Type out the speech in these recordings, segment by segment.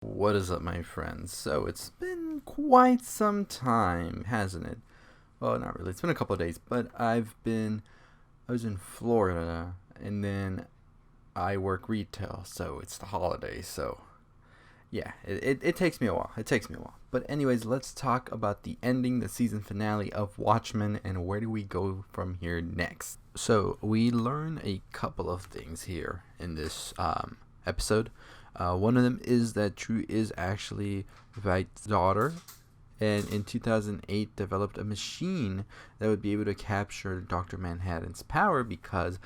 What is up, my friends? So it's been quite some time, hasn't it? Well, not really. It's been a couple of days, but I was in Florida, and then I work retail, so it's the holidays. So yeah, it takes me a while. It takes me a while. But anyways, let's talk about the ending, the season finale of Watchmen, and where do we go from here next? So we learn a couple of things here in this episode. One of them is that True is actually Vight's daughter, and in 2008 developed a machine that would be able to capture Dr. Manhattan's power because,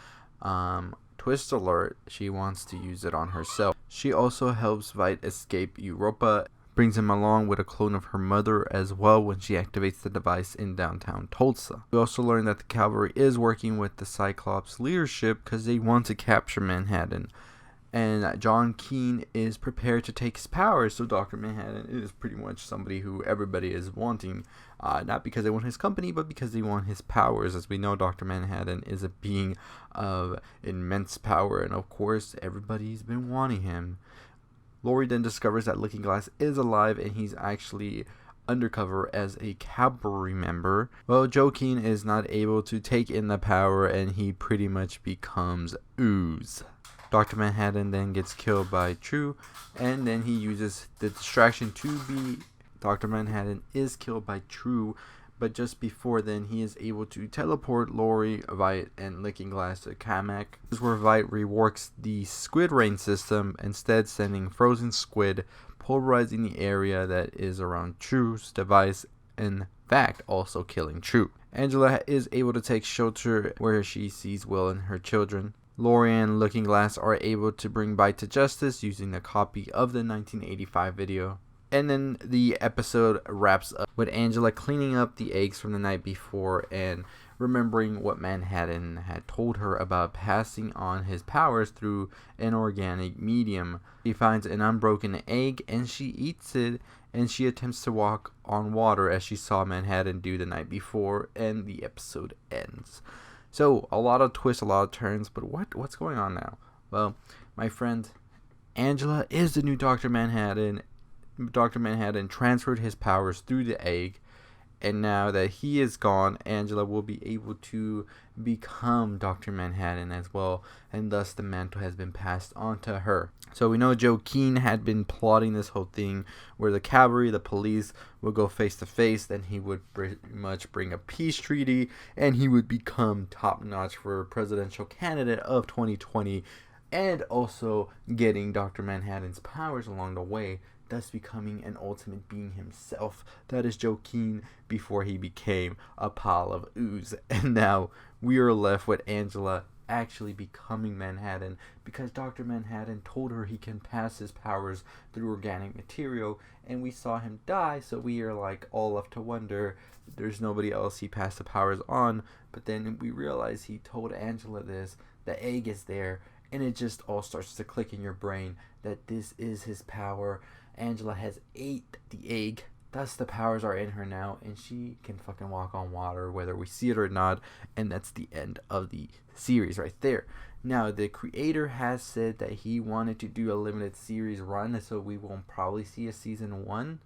twist alert, she wants to use it on herself. She also helps Veidt escape Europa, brings him along with a clone of her mother as well when she activates the device in downtown Tulsa. We also learn that the cavalry is working with the Cyclops leadership because they want to capture Manhattan. And John Keene is prepared to take his powers, so Dr. Manhattan is pretty much somebody who everybody is wanting, not because they want his company, but because they want his powers. As we know, Dr. Manhattan is a being of immense power, and of course, everybody's been wanting him. Laurie then discovers that Looking Glass is alive, and he's actually undercover as a cavalry member. Well, Joe Keene is not able to take in the power, and he pretty much becomes ooze. Dr. Manhattan then gets killed by True, and then he uses the distraction to be... Dr. Manhattan is killed by True, but just before then, he is able to teleport Laurie, Veidt, and Licking Glass to Kamek. This is where Veidt reworks the squid rain system, instead sending frozen squid, pulverizing the area that is around True's device, in fact, also killing True. Angela is able to take shelter where she sees Will and her children. Laurie and Looking Glass are able to bring Veidt to justice using a copy of the 1985 video. And then the episode wraps up with Angela cleaning up the eggs from the night before and remembering what Manhattan had told her about passing on his powers through an organic medium. She finds an unbroken egg and she eats it, and she attempts to walk on water as she saw Manhattan do the night before, and the episode ends. So, a lot of twists, a lot of turns, but what's going on now? Well, my friend, Angela is the new Dr. Manhattan. Dr. Manhattan transferred his powers through the egg, and now that he is gone, Angela will be able to become Dr. Manhattan as well, and thus the mantle has been passed on to her. So we know Joe Keene had been plotting this whole thing where the cavalry, the police, would go face to face, then he would pretty much bring a peace treaty, and he would become top notch for presidential candidate of 2020, and also getting Dr. Manhattan's powers along the way, thus becoming an ultimate being himself. That is Joe Keene before he became a pile of ooze. And now we are left with Angela actually becoming Manhattan because Dr. Manhattan told her he can pass his powers through organic material, and we saw him die, so we are like all left to wonder. There's nobody else he passed the powers on, but then we realize he told Angela this, the egg is there, and it just all starts to click in your brain that this is his power. Angela has ate the egg, thus the powers are in her now, and she can fucking walk on water whether we see it or not, and that's the end of the series right there. Now, the creator has said that he wanted to do a limited series run, so we won't probably see a season 1.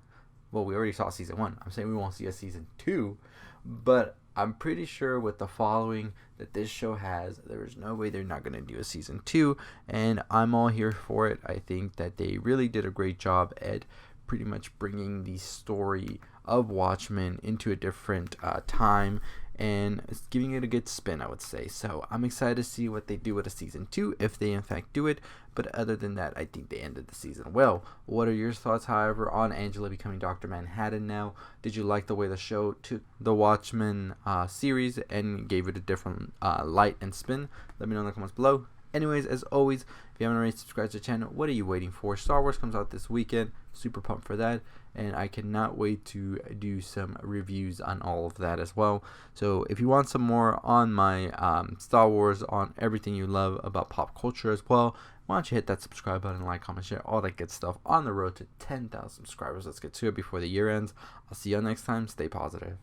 Well, we already saw season 1. I'm saying we won't see a season 2, but I'm pretty sure with the following that this show has, there is no way they're not going to do a season 2, and I'm all here for it. I think that they really did a great job at pretty much bringing the story of Watchmen into a different time, and giving it a good spin, I would say. So I'm excited to see what they do with a season 2, if they in fact do it. But other than that, I think they ended the season well. What are your thoughts, however, on Angela becoming Dr. Manhattan now? Did you like the way the show took the Watchmen series and gave it a different light and spin? Let me know in the comments below. Anyways, as always, if you haven't already subscribed to the channel, what are you waiting for? Star Wars comes out this weekend. Super pumped for that. And I cannot wait to do some reviews on all of that as well. So if you want some more on my Star Wars, on everything you love about pop culture as well, why don't you hit that subscribe button, like, comment, share, all that good stuff on the road to 10,000 subscribers. Let's get to it before the year ends. I'll see you next time. Stay positive.